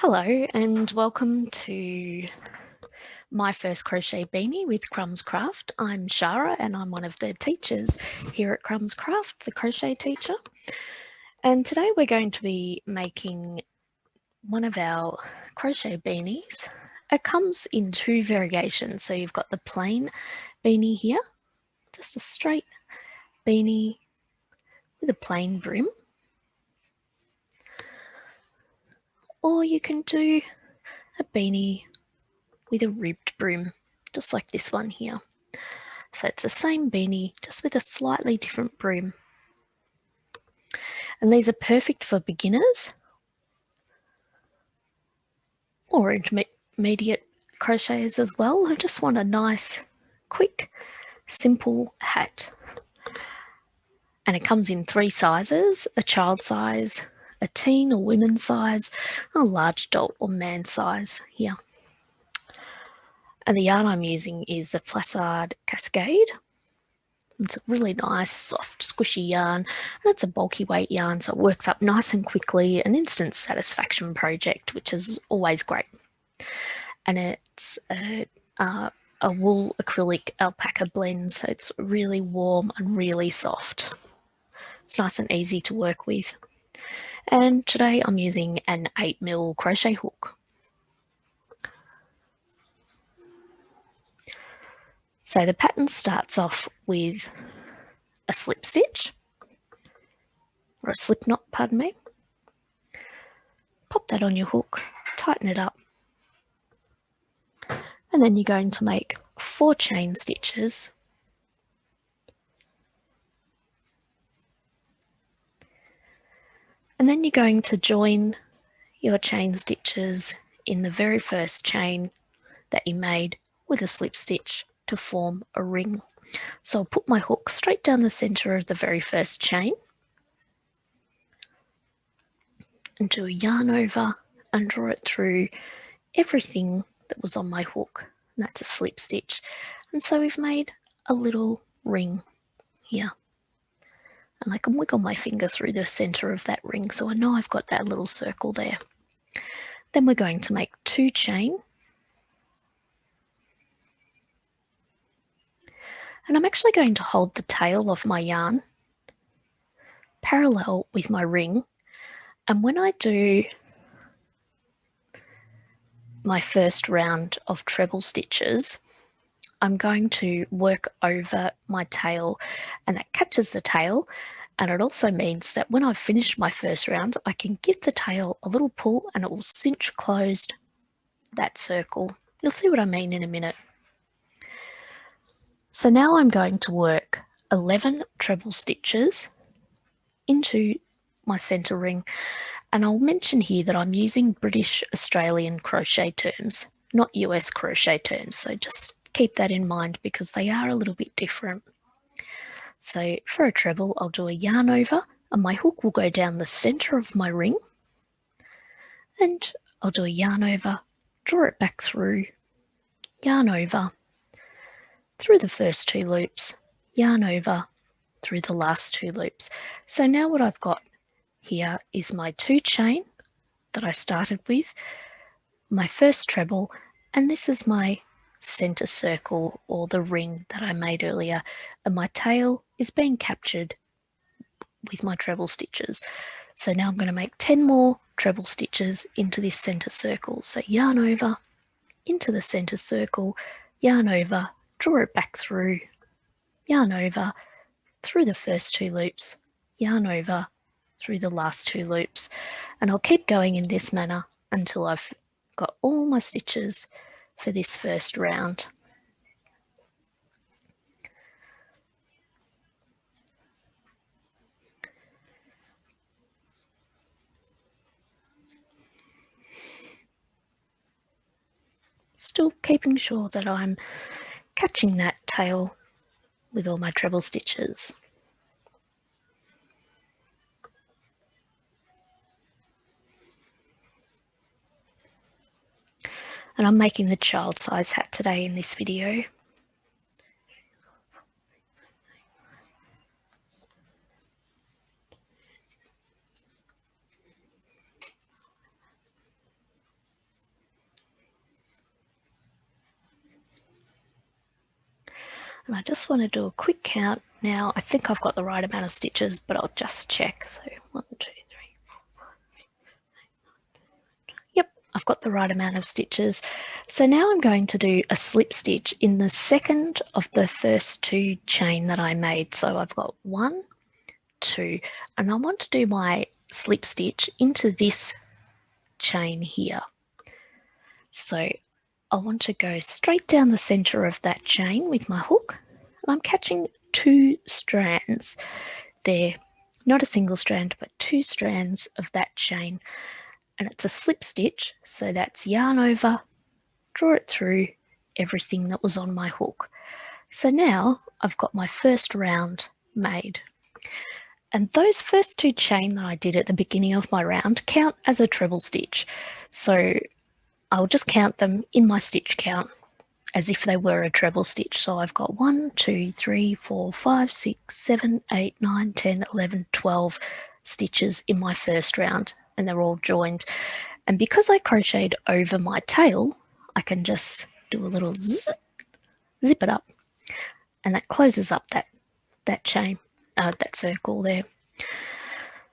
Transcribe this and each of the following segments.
Hello and welcome to my first crochet beanie with Crumbz Craft. I'm Shara and I'm one of the teachers here at Crumbz Craft, the crochet teacher. And today we're going to be making one of our crochet beanies. It comes in two variations. So you've got the plain beanie here, just a straight beanie with a plain brim. Or you can do a beanie with a ribbed brim, just like this one here. So it's the same beanie, just with a slightly different brim. And these are perfect for beginners or intermediate crocheters as well, who just want a nice, quick, simple hat. And it comes in three sizes: a child size, a teen or women's size, a large adult or man size here. And the yarn I'm using is the Placard Cascade. It's a really nice, soft, squishy yarn, and it's a bulky weight yarn, so it works up nice and quickly, an instant satisfaction project, which is always great. And it's a wool acrylic alpaca blend, so it's really warm and really soft. It's nice and easy to work with. And today I'm using an 8mm crochet hook. So the pattern starts off with a slip stitch, or a slip knot, pardon me. Pop that on your hook, tighten it up, and then you're going to make 4 chain stitches. And then you're going to join your chain stitches in the very first chain that you made with a slip stitch to form a ring. So I'll put my hook straight down the center of the very first chain and do a yarn over and draw it through everything that was on my hook. And that's a slip stitch. And so we've made a little ring here. And I can wiggle my finger through the center of that ring, so I know I've got that little circle there. Then we're going to make 2 chain. And I'm actually going to hold the tail of my yarn parallel with my ring. And when I do my first round of treble stitches, I'm going to work over my tail, and that catches the tail. And it also means that when I've finished my first round, I can give the tail a little pull and it will cinch closed that circle. You'll see what I mean in a minute. So now I'm going to work 11 treble stitches into my center ring. And I'll mention here that I'm using British Australian crochet terms, not US crochet terms. So just keep that in mind because they are a little bit different. So for a treble, I'll do a yarn over and my hook will go down the center of my ring. And I'll do a yarn over, draw it back through, yarn over, through the first 2 loops, yarn over, through the last 2 loops. So now what I've got here is my 2 chain that I started with, my first treble, and this is my center circle or the ring that I made earlier, and my tail is being captured with my treble stitches. So now I'm going to make 10 more treble stitches into this center circle. So yarn over, into the center circle, yarn over, draw it back through, yarn over, through the first 2 loops, yarn over, through the last 2 loops. And I'll keep going in this manner until I've got all my stitches for this first round. Still keeping sure that I'm catching that tail with all my treble stitches. And I'm making the child size hat today in this video. And I just want to do a quick count. Now I think I've got the right amount of stitches, but I'll just check. So 1, 2, 3. Yep, I've got the right amount of stitches. So now I'm going to do a slip stitch in the second of the first 2 chain that I made. So I've got 1, 2, and I want to do my slip stitch into this chain here. So I want to go straight down the center of that chain with my hook, and I'm catching 2 strands there, not a single strand, but 2 strands of that chain. And it's a slip stitch, so that's yarn over, draw it through everything that was on my hook. So now I've got my first round made. And those first 2 chain that I did at the beginning of my round count as a treble stitch. So I'll just count them in my stitch count as if they were a treble stitch. So I've got 1, 2, 3, 4, 5, 6, 7, 8, 9, 10, 11, 12 stitches in my first round, and they're all joined. And because I crocheted over my tail, I can just do a little zip it up, and that closes up that chain, that circle there.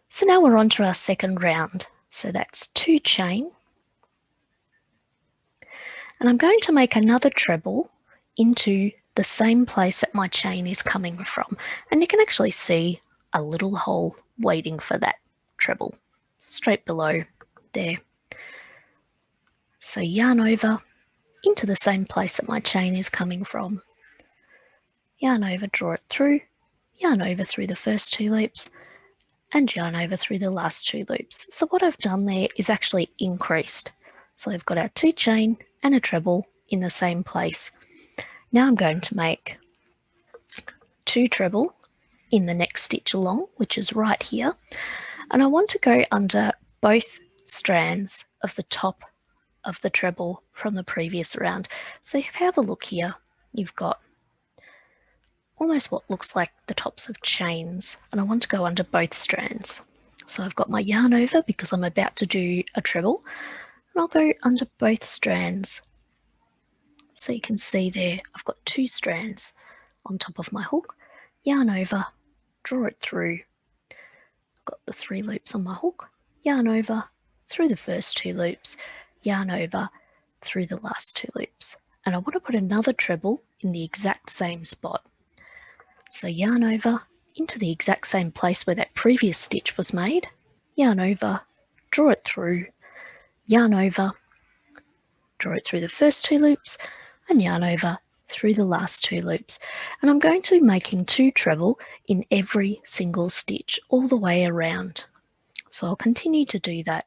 So now we're on to our second round. So that's 2 chain, and I'm going to make another treble into the same place that my chain is coming from, and you can actually see a little hole waiting for that treble straight below there. So yarn over into the same place that my chain is coming from, yarn over, draw it through, yarn over through the first 2 loops, and yarn over through the last 2 loops. So what I've done there is actually increased. So I've got our 2 chain and a treble in the same place. Now I'm going to make 2 treble in the next stitch along, which is right here, and I want to go under both strands of the top of the treble from the previous round. So if you have a look here, you've got almost what looks like the tops of chains, and I want to go under both strands. So I've got my yarn over because I'm about to do a treble, and I'll go under both strands. So you can see there I've got 2 strands on top of my hook, yarn over, draw it through, I've got the 3 loops on my hook, yarn over through the first 2 loops, yarn over through the last 2 loops. And I want to put another treble in the exact same spot. So yarn over into the exact same place where that previous stitch was made, yarn over, draw it through, yarn over, draw it through the first 2 loops, and yarn over through the last 2 loops. And I'm going to be making 2 treble in every single stitch all the way around. So I'll continue to do that.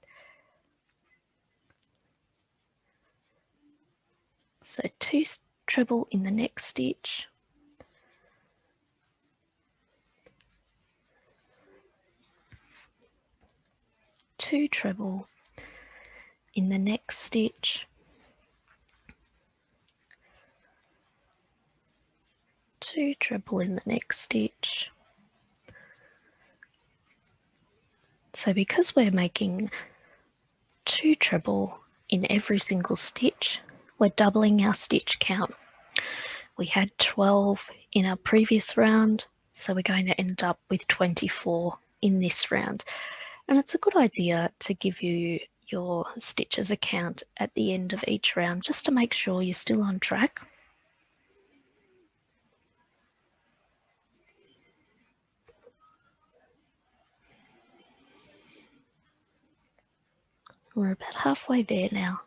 So 2 treble in the next stitch, 2 treble in the next stitch, 2 treble in the next stitch. So because we're making 2 treble in every single stitch, we're doubling our stitch count. We had 12 in our previous round, so we're going to end up with 24 in this round. And it's a good idea to give you your stitches a count at the end of each round, just to make sure you're still on track. We're about halfway there now.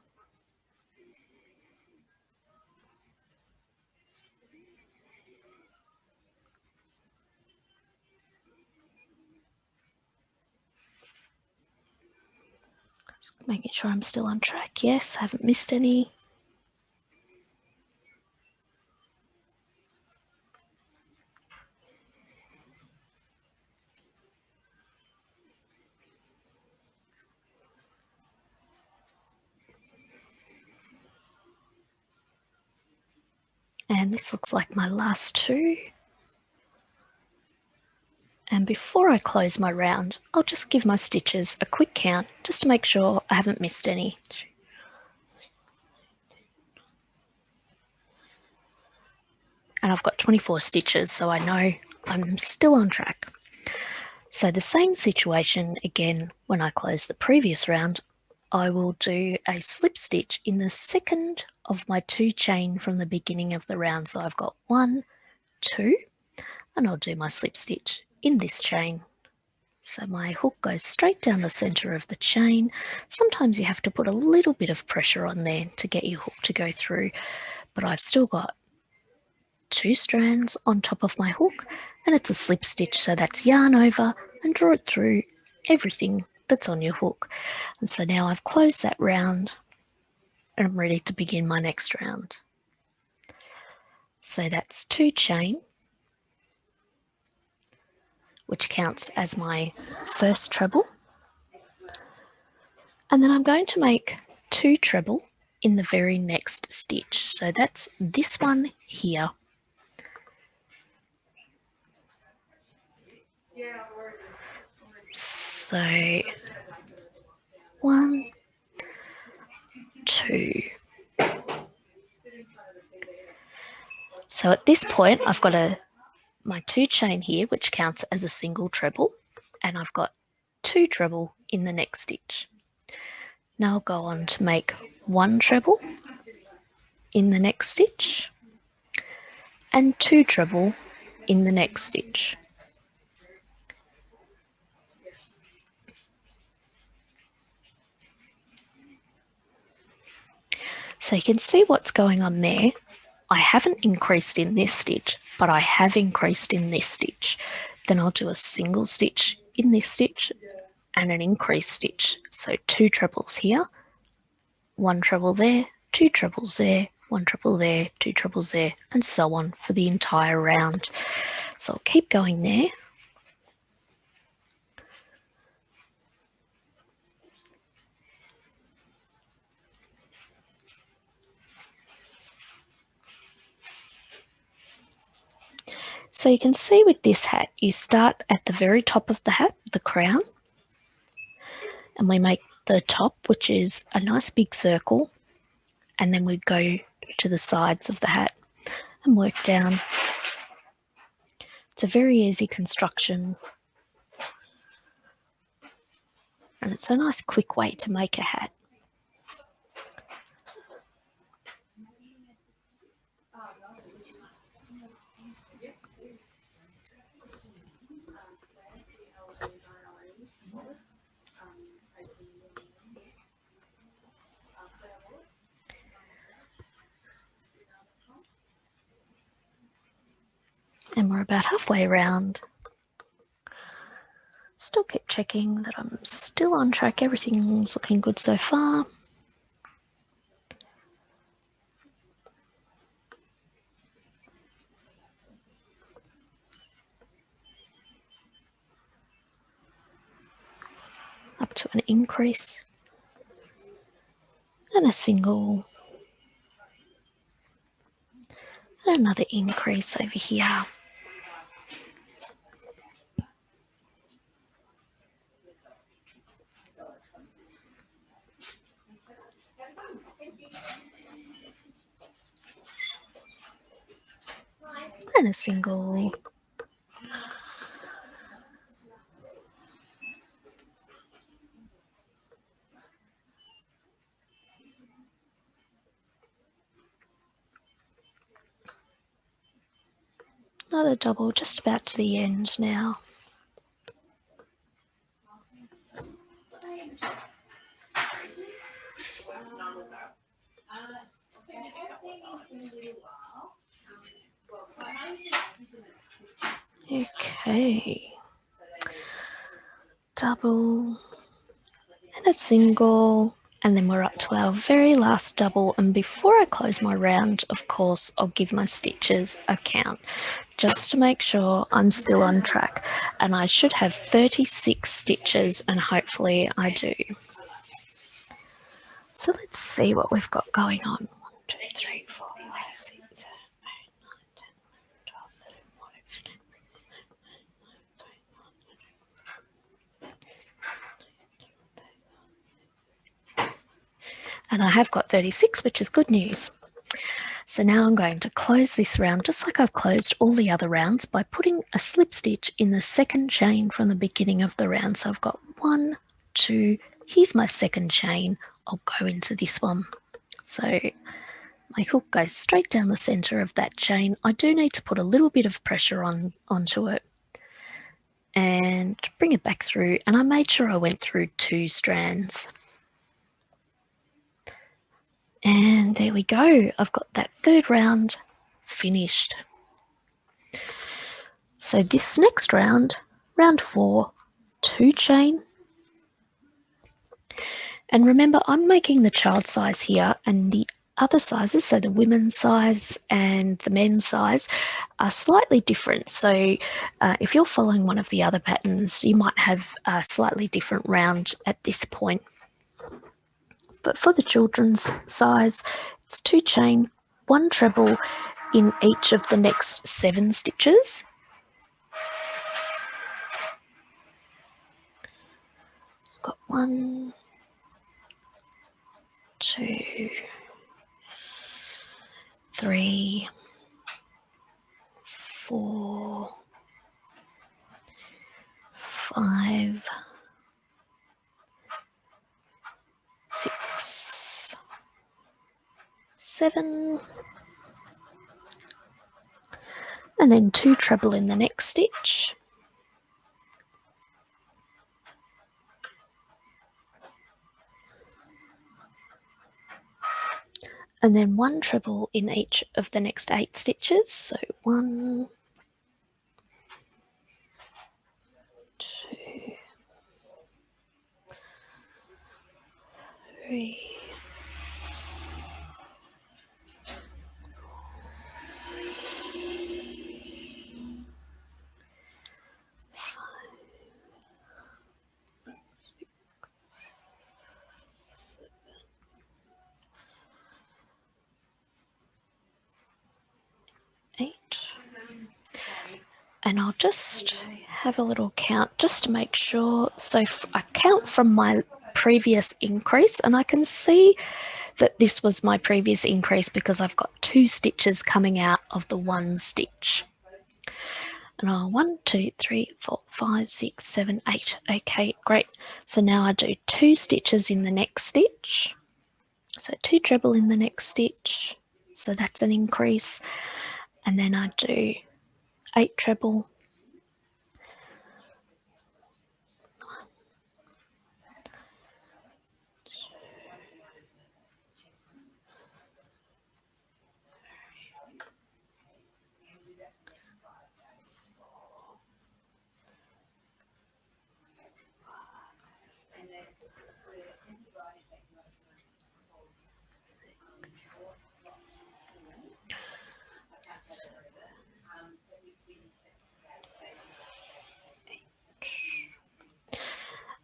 Just making sure I'm still on track. Yes, haven't missed any. And this looks like my last 2. And before I close my round, I'll just give my stitches a quick count just to make sure I haven't missed any. and I've got 24 stitches, so I know I'm still on track. So the same situation again when I close the previous round. I will do a slip stitch in the second of my 2 chain from the beginning of the round. So I've got 1, 2, and I'll do my slip stitch in this chain. So my hook goes straight down the center of the chain. Sometimes you have to put a little bit of pressure on there to get your hook to go through, but I've still got 2 strands on top of my hook, and it's a slip stitch, so that's yarn over and draw it through everything that's on your hook. And so now I've closed that round and I'm ready to begin my next round. So that's 2 chain, which counts as my first treble. And then I'm going to make 2 treble in the very next stitch. So that's this one here. So 1, 2. So at this point, I've got my 2 chain here, which counts as a single treble, and I've got 2 treble in the next stitch. Now I'll go on to make 1 treble in the next stitch and 2 treble in the next stitch. So you can see what's going on there. I haven't increased in this stitch, but I have increased in this stitch. Then I'll do a single stitch in this stitch and an increased stitch. So 2 trebles here, 1 treble there, 2 trebles there, 1 treble there, 2 trebles there, and so on for the entire round. So I'll keep going there. So you can see with this hat, you start at the very top of the hat, the crown, and we make the top, which is a nice big circle, and then we go to the sides of the hat and work down. It's a very easy construction, and it's a nice quick way to make a hat. And we're about halfway around. Still keep checking that I'm still on track. Everything's looking good so far. Up to an increase and a single and another increase over here. And a single. Another double, just about to the end now. Okay. Double and a single, and then we're up to our very last double. And before I close my round, of course, I'll give my stitches a count just to make sure I'm still on track. And I should have 36 stitches, and hopefully I do. So let's see what we've got going on. 1, 2, 3, 4, 5, 6, 7, 8, 9, 10, 11, 12, 13, 14, 15. And I have got 36, which is good news. So So now I'm going to close this round just like I've closed all the other rounds by putting a slip stitch in the second chain from the beginning of the round. So I've got 1, 2, here's my second chain. I'll go into this one. So my hook goes straight down the center of that chain. I do need to put a little bit of pressure onto it and bring it back through, and I made sure I went through 2 strands. And there we go. I've got that third round finished. So this next round, round 4, 2 chain. And remember, I'm making the child size here, and the other sizes, so the women's size and the men's size, are slightly different. So if you're following one of the other patterns, you might have a slightly different round at this point. But for the children's size, it's 2 chain, 1 treble in each of the next 7 stitches. Got 1, 2, 3, 4, 5, 6, 7, and then 2 treble in the next stitch. And then 1 treble in each of the next 8 stitches. So 1, 2, 3, 5, 6, 8. And I'll just have a little count just to make sure. So I count from my previous increase, and I can see that this was my previous increase because I've got 2 stitches coming out of the 1 stitch. And I'll 1, 2, 3, 4, 5, 6, 7, 8. Okay, great. So now I do 2 stitches in the next stitch. So 2 treble in the next stitch. So that's an increase. And then I do 8 treble.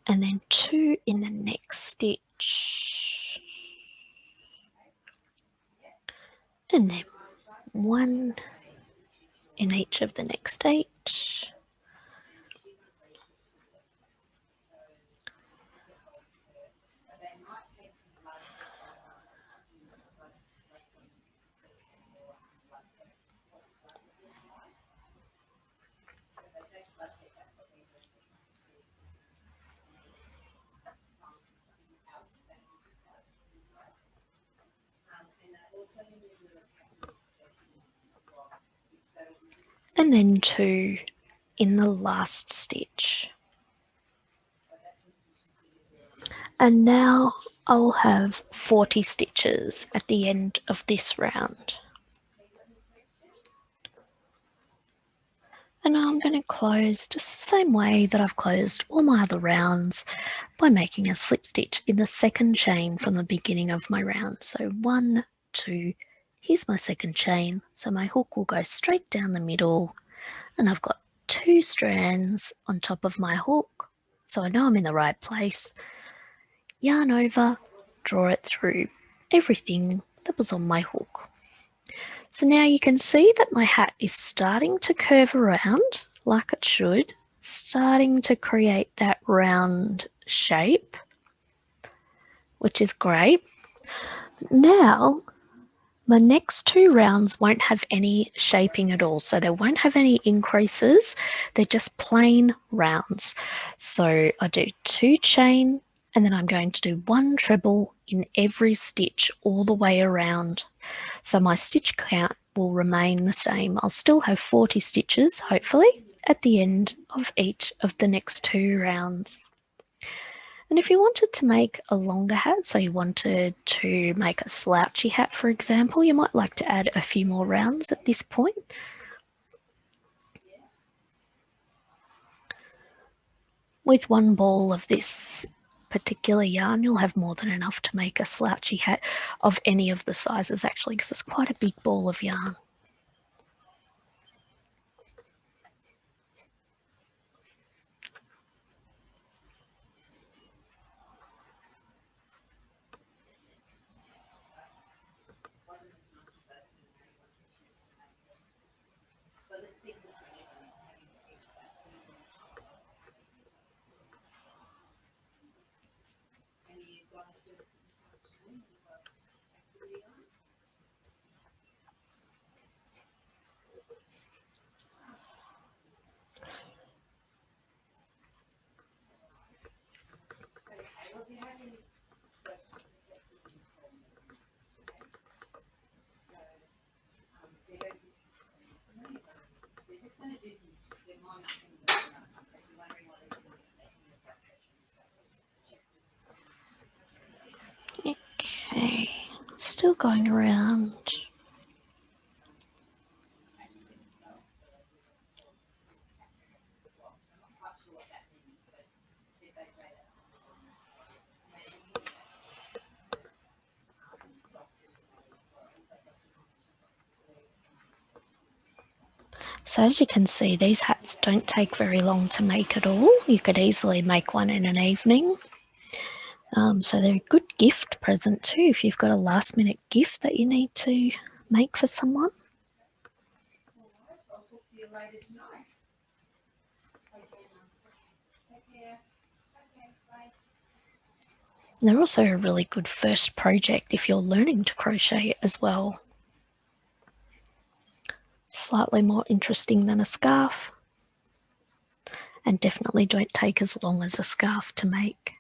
And then 2 in the next stitch. And then 1 in each of the next 8. And then 2 in the last stitch. And now I'll have 40 stitches at the end of this round. And now I'm going to close just the same way that I've closed all my other rounds by making a slip stitch in the second chain from the beginning of my round. So 1, 2, here's my second chain. So my hook will go straight down the middle, and I've got 2 strands on top of my hook. So I know I'm in the right place. Yarn over, draw it through everything that was on my hook. So now you can see that my hat is starting to curve around like it should, starting to create that round shape, which is great. Now My next 2 rounds won't have any shaping at all, so they won't have any increases. They're just plain rounds. So I do 2 chain, and then I'm going to do 1 treble in every stitch all the way around. So my stitch count will remain the same. I'll still have 40 stitches, hopefully, at the end of each of the next 2 rounds. And if you wanted to make a longer hat, so you wanted to make a slouchy hat, for example, you might like to add a few more rounds at this point. With 1 ball of this particular yarn, you'll have more than enough to make a slouchy hat of any of the sizes, actually, because it's quite a big ball of yarn. Okay, still going around. So as you can see, these hats don't take very long to make at all. You could easily make one in an evening. So they're a good gift present too if you've got a last minute gift that you need to make for someone. They're also a really good first project if you're learning to crochet as well. Slightly more interesting than a scarf, and definitely don't take as long as a scarf to make.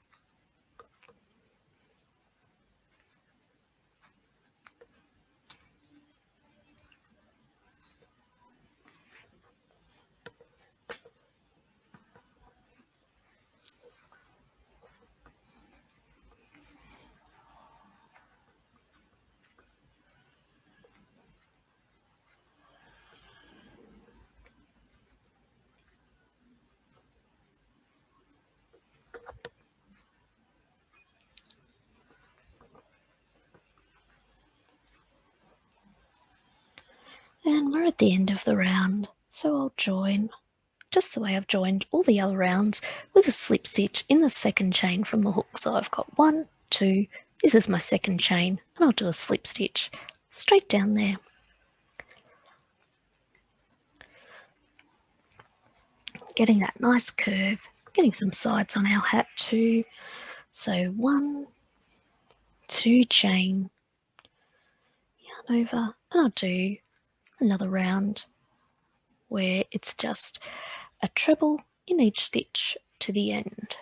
And we're at the end of the round, so I'll join just the way I've joined all the other rounds with a slip stitch in the second chain from the hook. So I've got 1, 2, this is my second chain, and I'll do a slip stitch straight down there. Getting that nice curve, getting some sides on our hat too. So 1, 2 chain, yarn over, and I'll do another round where it's just a treble in each stitch to the end.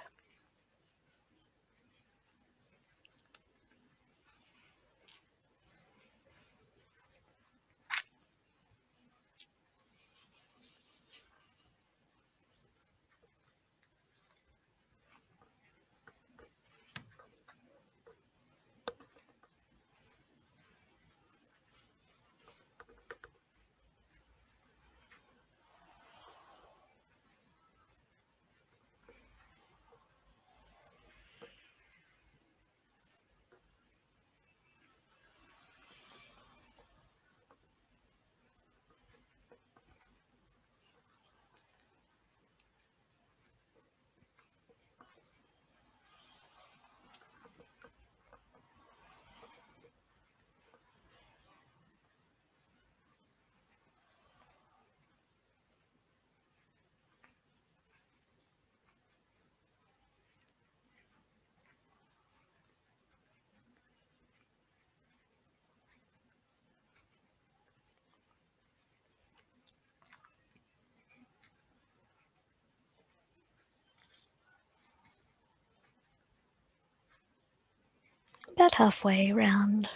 about halfway around.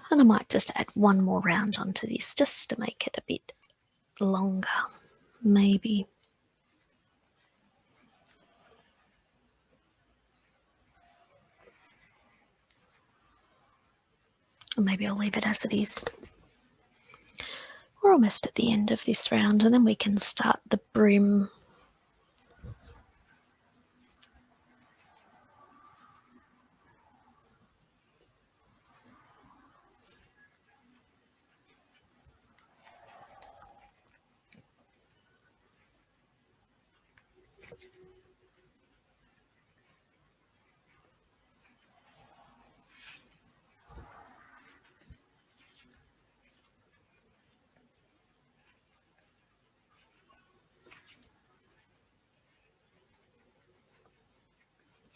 And I might just add one more round onto this just to make it a bit longer, maybe. Or maybe I'll leave it as it is. We're almost at the end of this round, and then we can start the brim.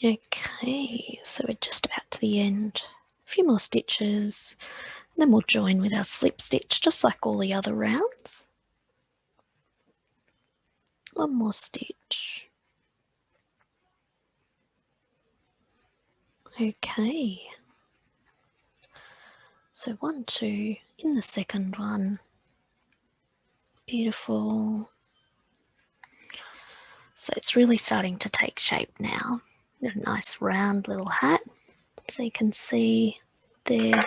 Okay, so we're just about to the end. A few more stitches, and then we'll join with our slip stitch, just like all the other rounds. One more stitch. Okay. So 1, 2 in the second one. Beautiful. So it's really starting to take shape now. Got a nice round little hat. So you can see there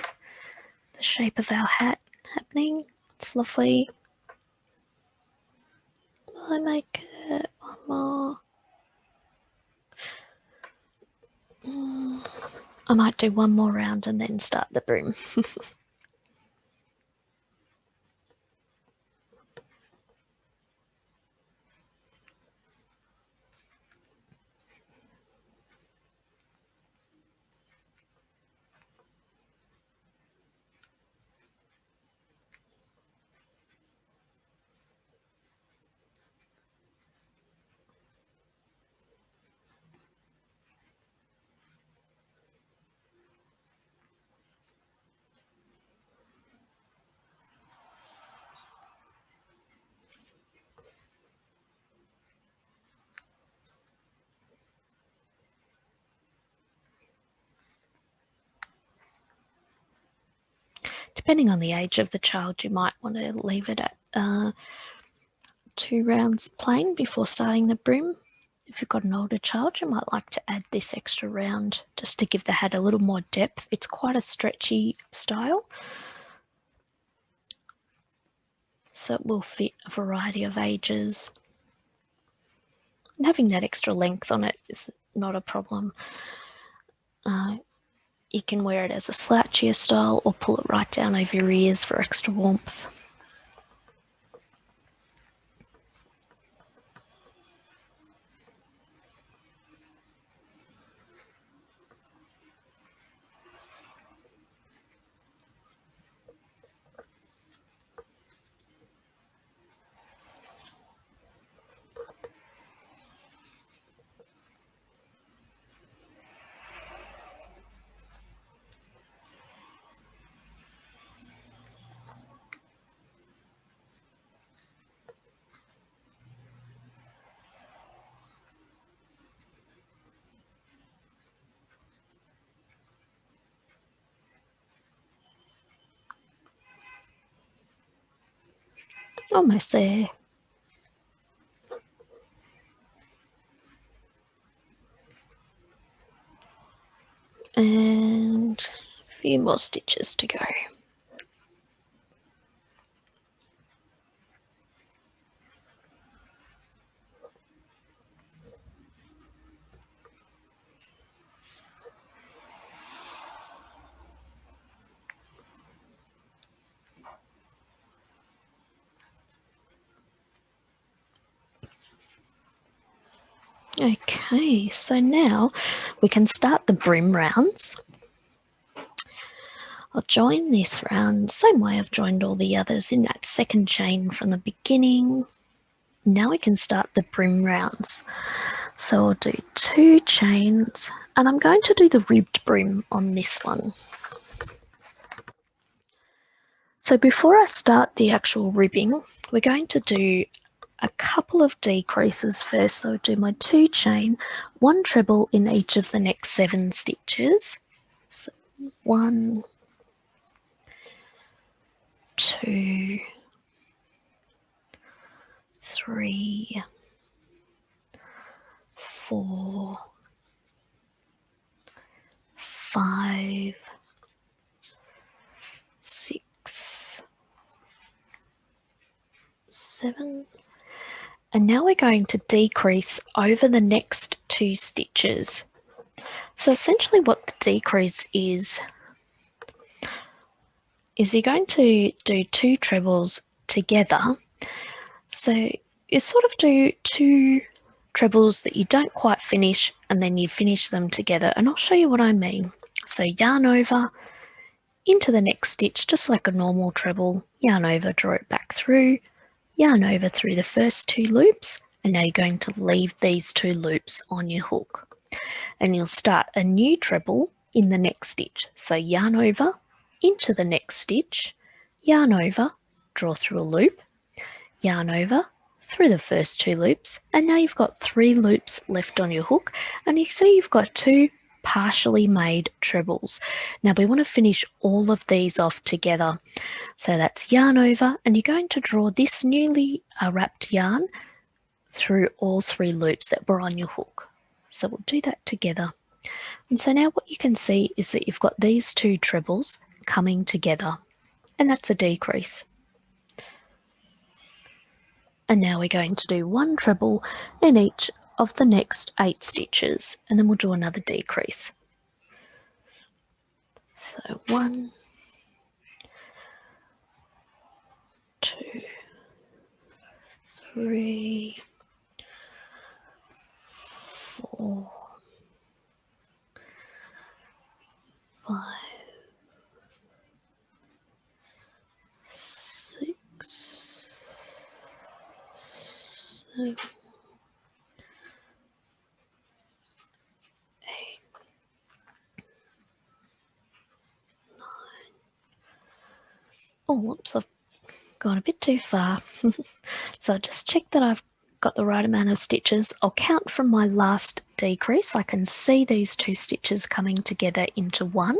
the shape of our hat happening. It's lovely. Will I make it one more? I might do one more round and then start the brim. Depending on the age of the child, you might want to leave it at 2 rounds plain before starting the brim. If you've got an older child, you might like to add this extra round just to give the hat a little more depth. It's quite a stretchy style, so it will fit a variety of ages. And having that extra length on it is not a problem. You can wear it as a slouchier style or pull it right down over your ears for extra warmth. Almost there. And a few more stitches to go. Okay, so now we can start the brim rounds. I'll join this round the same way I've joined all the others in that second chain from the beginning. Now we can start the brim rounds. So I'll do 2 chains, and I'm going to do the ribbed brim on this one. So before I start the actual ribbing, we're going to do a couple of decreases first. So I'll do my 2 chain, 1 treble in each of the next 7 stitches. So 1, 2, 3, 4, 5, 6, 7, and now we're going to decrease over the next 2 stitches. So essentially what the decrease is you're going to do 2 trebles together. So you sort of do 2 trebles that you don't quite finish and then you finish them together, and I'll show you what I mean. So yarn over into the next stitch just like a normal treble, yarn over, draw it back through, yarn over through the first 2 loops, and now you're going to leave these 2 loops on your hook. And you'll start a new treble in the next stitch. So yarn over into the next stitch, yarn over, draw through a loop, yarn over through the first 2 loops, and now you've got 3 loops left on your hook, and you see you've got 2 partially made trebles. Now we want to finish all of these off together. So that's yarn over, and you're going to draw this newly wrapped yarn through all 3 loops that were on your hook. So we'll do that together. And so now what you can see is that you've got these 2 trebles coming together, and that's a decrease. And now we're going to do 1 treble in each of the next 8 stitches, and then we'll do another decrease. So 1, 2, 3, 4, 5, 6, 7, 8. Oh, whoops, I've gone a bit too far. So just check that I've got the right amount of stitches. I'll count from my last decrease. I can see these 2 stitches coming together into 1.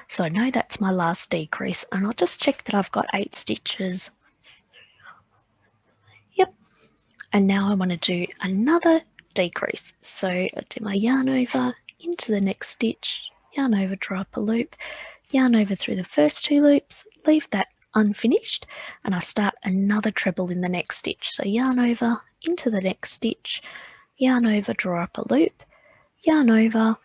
So I know that's my last decrease, and I'll just check that I've got 8 stitches. Yep. And now I want to do another decrease. So I do my yarn over into the next stitch, yarn over, draw up a loop, yarn over through the first 2 loops, leave that unfinished, and I start another treble in the next stitch. So yarn over into the next stitch, yarn over, draw up a loop, yarn over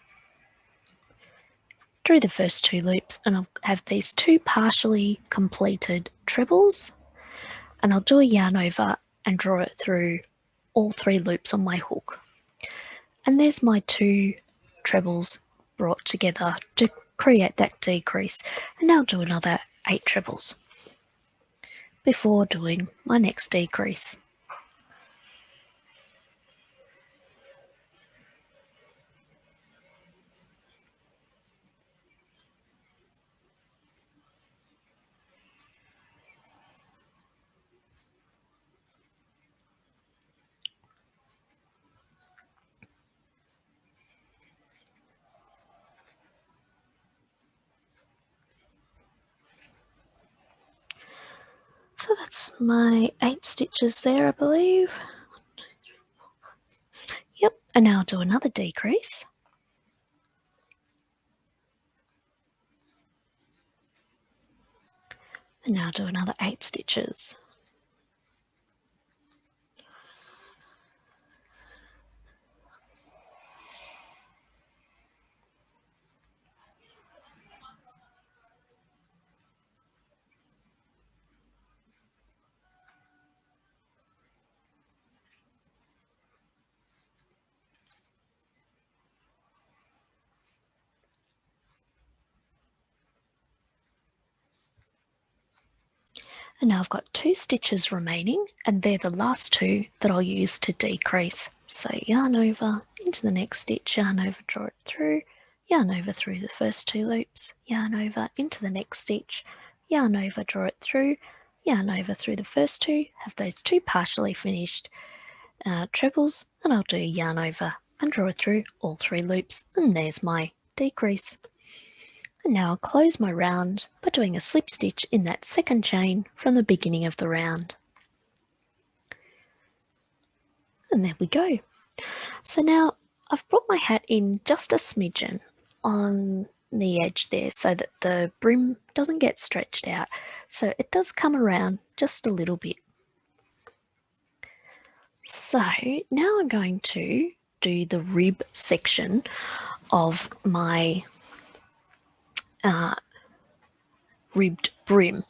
through the first 2 loops, and I'll have these 2 partially completed trebles, and I'll do a yarn over and draw it through all 3 loops on my hook. And there's my 2 trebles brought together to create that decrease, and now I'll do another 8 trebles before doing my next decrease. So that's my 8 stitches there, I believe. Yep, and now I'll do another decrease. And now I'll do another 8 stitches. And now I've got 2 stitches remaining, and they're the last 2 that I'll use to decrease. So yarn over into the next stitch, yarn over, draw it through, yarn over through the first 2 loops, yarn over into the next stitch, yarn over, draw it through, yarn over through the first two, have those two partially finished trebles, and I'll do a yarn over and draw it through all 3 loops, and there's my decrease. And now I'll close my round by doing a slip stitch in that second chain from the beginning of the round. And there we go. So now I've brought my hat in just a smidgen on the edge there so that the brim doesn't get stretched out. So it does come around just a little bit. So now I'm going to do the rib section of my ribbed brim.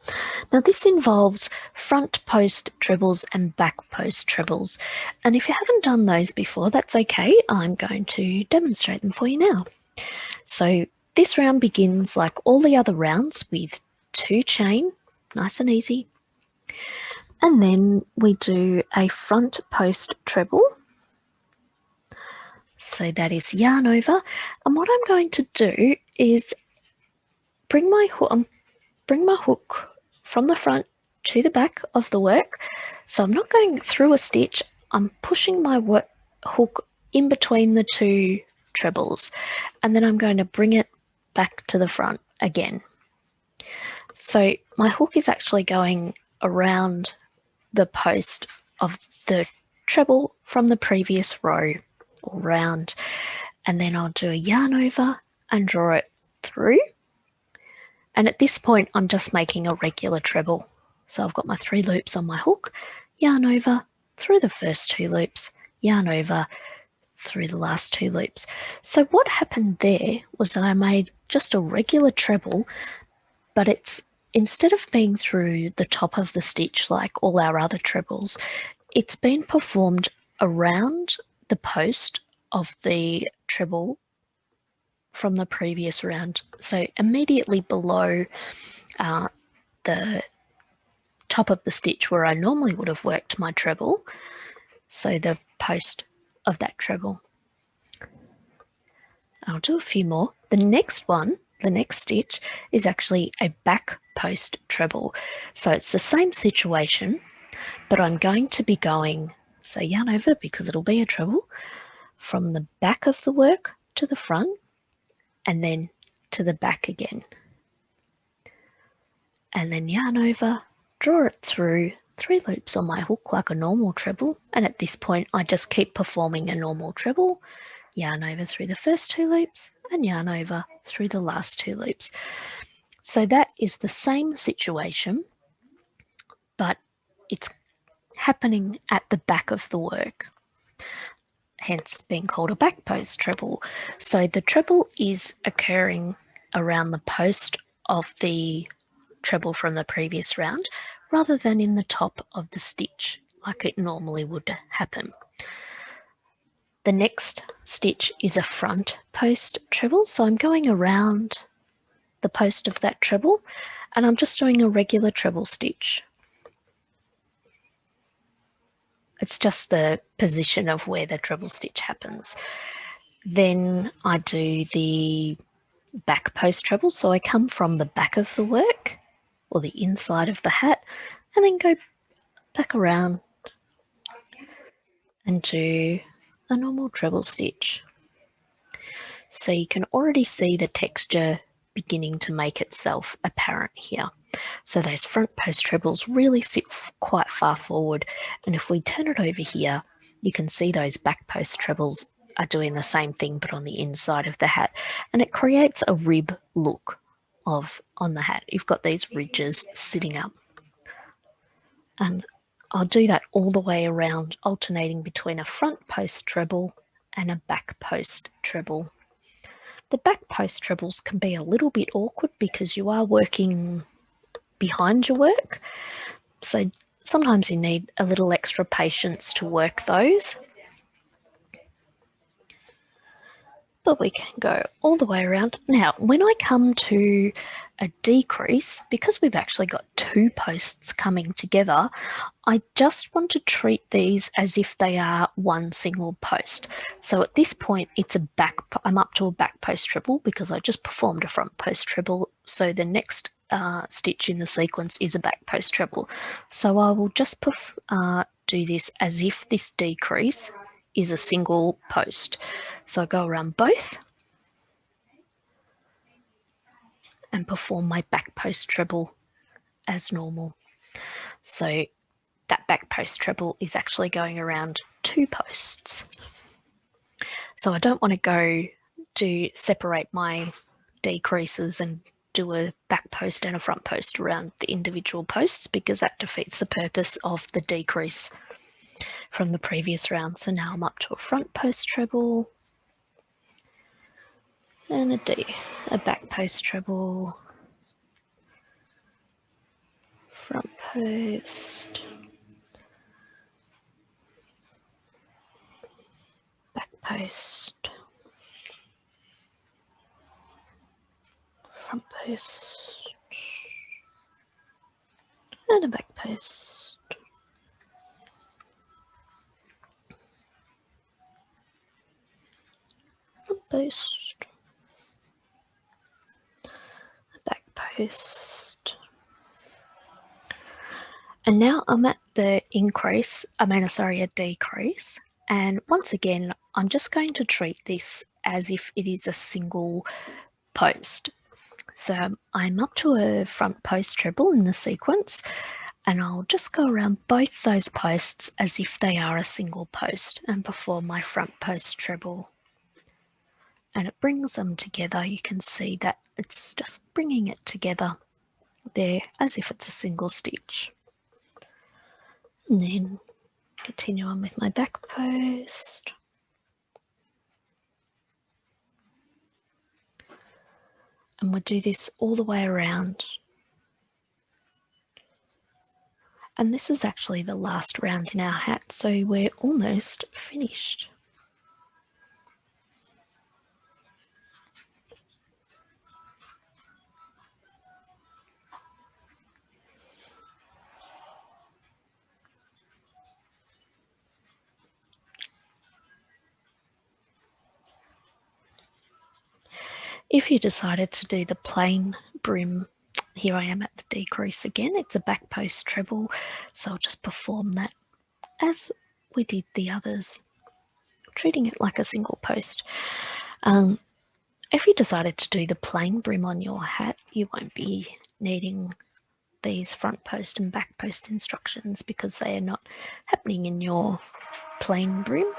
Now this involves front post trebles and back post trebles, and if you haven't done those before, that's okay. I'm going to demonstrate them for you now. So this round begins like all the other rounds with 2 chain, nice and easy, and then we do a front post treble. So that is yarn over, and what I'm going to do is bring my hook from the front to the back of the work. So I'm not going through a stitch, I'm pushing my hook in between the 2 trebles, and then I'm going to bring it back to the front again. So my hook is actually going around the post of the treble from the previous row or round, and then I'll do a yarn over and draw it through. And at this point, I'm just making a regular treble. So I've got my 3 loops on my hook, yarn over through the first 2 loops, yarn over through the last 2 loops. So what happened there was that I made just a regular treble, but it's, instead of being through the top of the stitch like all our other trebles, it's been performed around the post of the treble from the previous round. So immediately below the top of the stitch where I normally would have worked my treble, so the post of that treble. I'll do a few more. The next one, the next stitch, is actually a back post treble. So it's the same situation, but I'm going to be going, so yarn over because it'll be a treble, from the back of the work to the front, and then to the back again. And then yarn over, draw it through 3 loops on my hook like a normal treble, and at this point I just keep performing a normal treble, yarn over through the first 2 loops and yarn over through the last 2 loops. So that is the same situation, but it's happening at the back of the work, hence being called a back post treble. So the treble is occurring around the post of the treble from the previous round rather than in the top of the stitch like it normally would happen. The next stitch is a front post treble, so I'm going around the post of that treble and I'm just doing a regular treble stitch. It's just the position of where the treble stitch happens. Then I do the back post treble, so I come from the back of the work or the inside of the hat and then go back around and do a normal treble stitch. So you can already see the texture beginning to make itself apparent here. So those front post trebles really sit quite far forward, and if we turn it over here, you can see those back post trebles are doing the same thing but on the inside of the hat, and it creates a rib look on the hat. You've got these ridges sitting up, and I'll do that all the way around, alternating between a front post treble and a back post treble. The back post trebles can be a little bit awkward because you are working behind your work, so sometimes you need a little extra patience to work those. But we can go all the way around. Now, when I come to a decrease, because we've actually got 2 posts coming together, I just want to treat these as if they are one single post. So at this point, I'm up to a back post treble because I just performed a front post treble. So the next stitch in the sequence is a back post treble. So I will just do this as if this decrease is a single post. So I go around both and perform my back post treble as normal. So that back post treble is actually going around 2 posts. So I don't want to separate my decreases and do a back post and a front post around the individual posts, because that defeats the purpose of the decrease from the previous round. So now I'm up to a front post treble and a back post treble, front post, back post, front post, and a back post. Front post, back post. And now I'm at the a decrease. And once again, I'm just going to treat this as if it is a single post. So I'm up to a front post treble in the sequence, and I'll just go around both those posts as if they are a single post and perform my front post treble. And it brings them together. You can see that it's just bringing it together there as if it's a single stitch. And then continue on with my back post. And we'll do this all the way around. And this is actually the last round in our hat, so we're almost finished. If you decided to do the plain brim, here I am at the decrease again. It's a back post treble, so I'll just perform that as we did the others, treating it like a single post. If you decided to do the plain brim on your hat, you won't be needing these front post and back post instructions because they are not happening in your plain brim.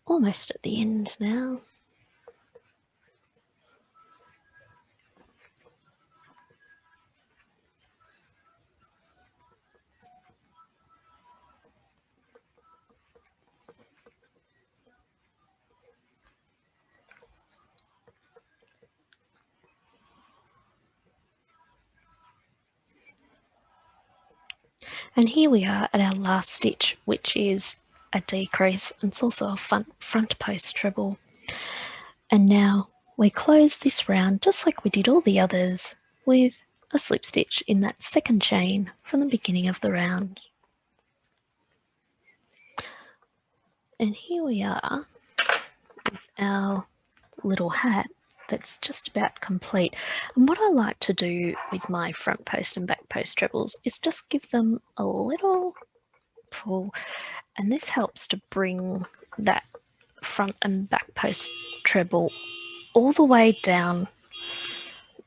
Almost at the end now. And here we are at our last stitch, which is a decrease. It's also a front post treble. And now we close this round just like we did all the others with a slip stitch in that second chain from the beginning of the round. And here we are with our little hat that's just about complete. And what I like to do with my front post and back post trebles is just give them a little pull, and this helps to bring that front and back post treble all the way down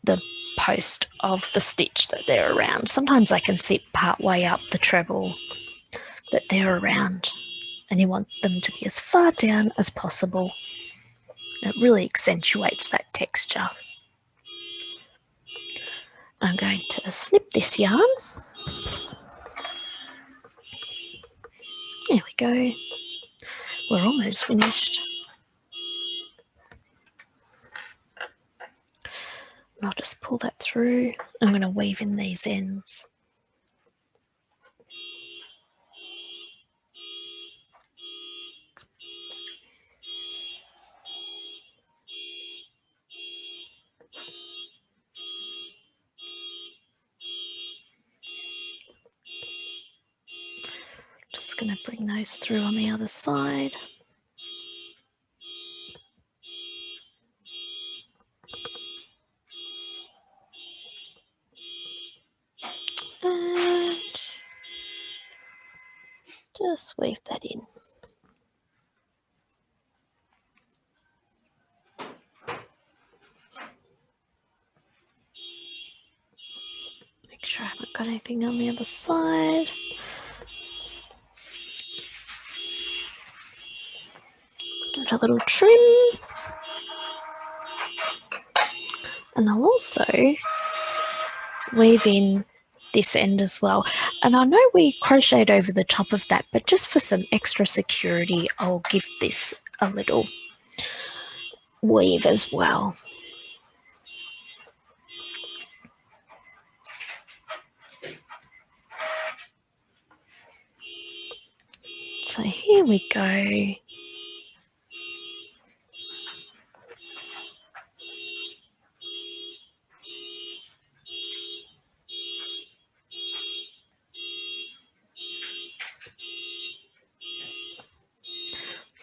the post of the stitch that they're around. Sometimes I can sit part way up the treble that they're around, and you want them to be as far down as possible. It really accentuates that texture. I'm going to snip this yarn. There we go. We're almost finished. And I'll just pull that through. I'm going to weave in these ends. Just going to bring those through on the other side. And just weave that in. Make sure I haven't got anything on the other side. Give it a little trim. And I'll also weave in this end as well. And I know we crocheted over the top of that, but just for some extra security, I'll give this a little weave as well. So here we go.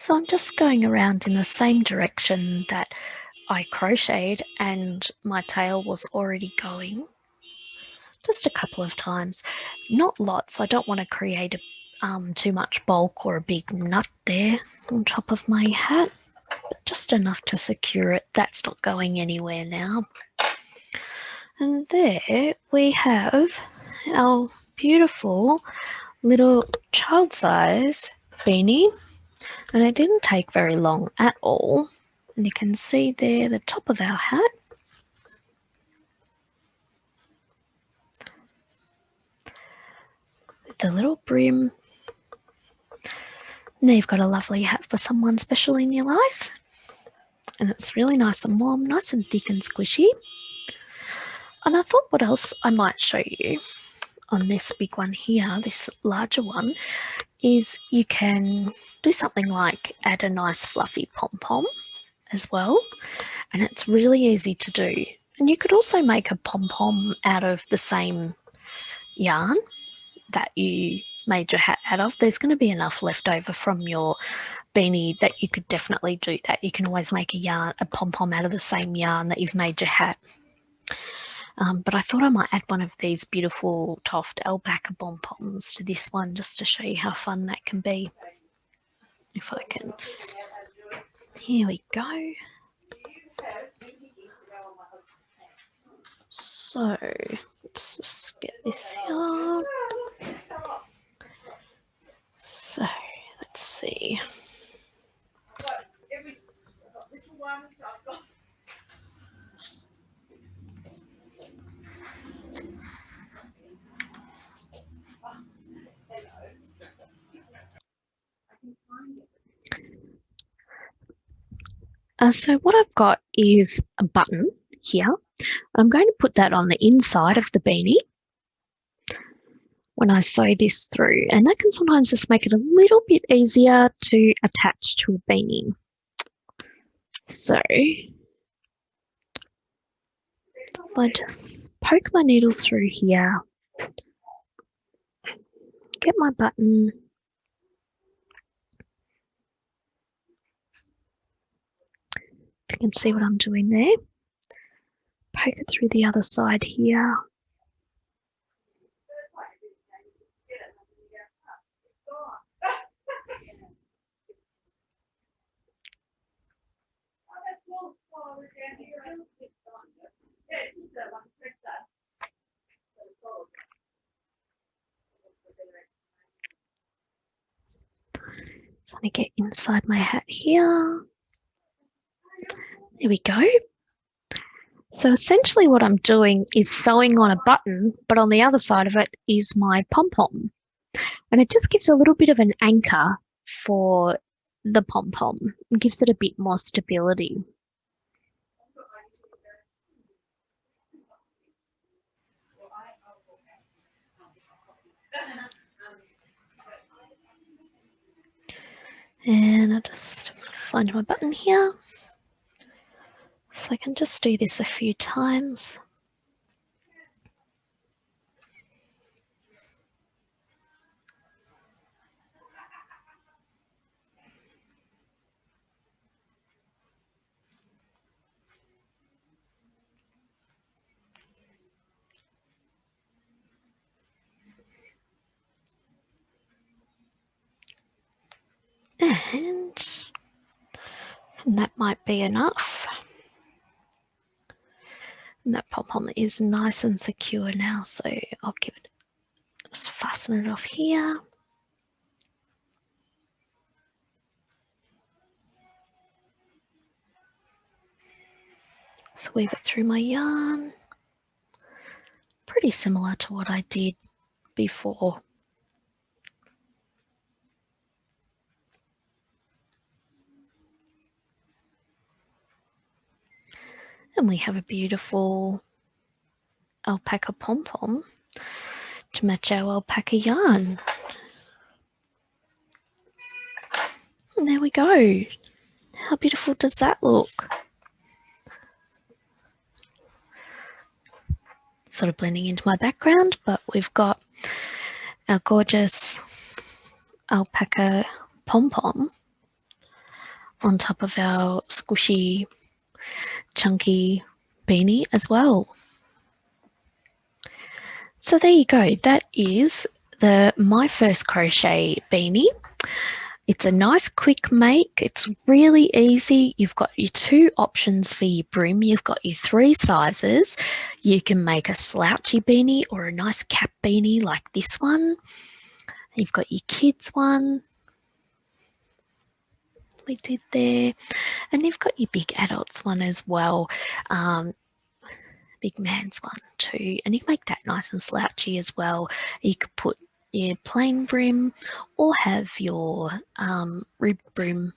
So I'm just going around in the same direction that I crocheted and my tail was already going. Just a couple of times, not lots. I don't want to create too much bulk or a big nut there on top of my hat, but just enough to secure it. That's not going anywhere now. And there we have our beautiful little child size beanie. And it didn't take very long at all. And you can see there the top of our hat. With the little brim. Now you've got a lovely hat for someone special in your life. And it's really nice and warm, nice and thick and squishy. And I thought what else I might show you on this big one here, this larger one, is you can do something like add a nice fluffy pom-pom as well. And it's really easy to do. And you could also make a pom-pom out of the same yarn that you made your hat out of. There's going to be enough left over from your beanie that you could definitely do that. You can always make a pom-pom out of the same yarn that you've made your hat. But I thought I might add one of these beautiful Toft alpaca pom-poms to this one just to show you how fun that can be. If I can, here we go. So let's just get this here. So let's see. So what I've got is a button here. I'm going to put that on the inside of the beanie when I sew this through, and that can sometimes just make it a little bit easier to attach to a beanie. So I just poke my needle through here, get my button, if you can see what I'm doing there, poke it through the other side here. So I'm going to get inside my hat here. There we go. So essentially what I'm doing is sewing on a button, but on the other side of it is my pom-pom. And it just gives a little bit of an anchor for the pom-pom and gives it a bit more stability. And I'll just find my button here. So I can just do this a few times. And that might be enough. And that pom-pom is nice and secure now, so I'll give it, just fasten it off here. So weave it through my yarn. Pretty similar to what I did before. And we have a beautiful alpaca pom-pom to match our alpaca yarn. And there we go. How beautiful does that look? Sort of blending into my background, but we've got our gorgeous alpaca pom-pom on top of our squishy, chunky beanie as well. So there you go. That is my first crochet beanie. It's a nice quick make. It's really easy. You've got your 2 options for your brim. You've got your 3 sizes. You can make a slouchy beanie or a nice cap beanie like this one. You've got your kids one. We did there. And you've got your big adults one as well. Big man's one too. And you can make that nice and slouchy as well. You could put your plain brim or have your ribbed brim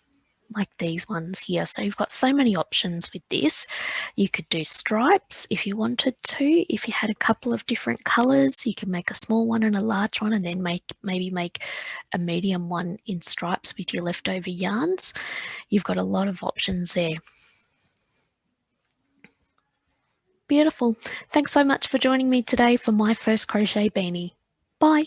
like these ones here. So you've got so many options with this. You could do stripes if you wanted to. If you had a couple of different colors, you can make a small one and a large one, and then maybe make a medium one in stripes with your leftover yarns. You've got a lot of options there. Beautiful. Thanks so much for joining me today for my first crochet beanie. Bye.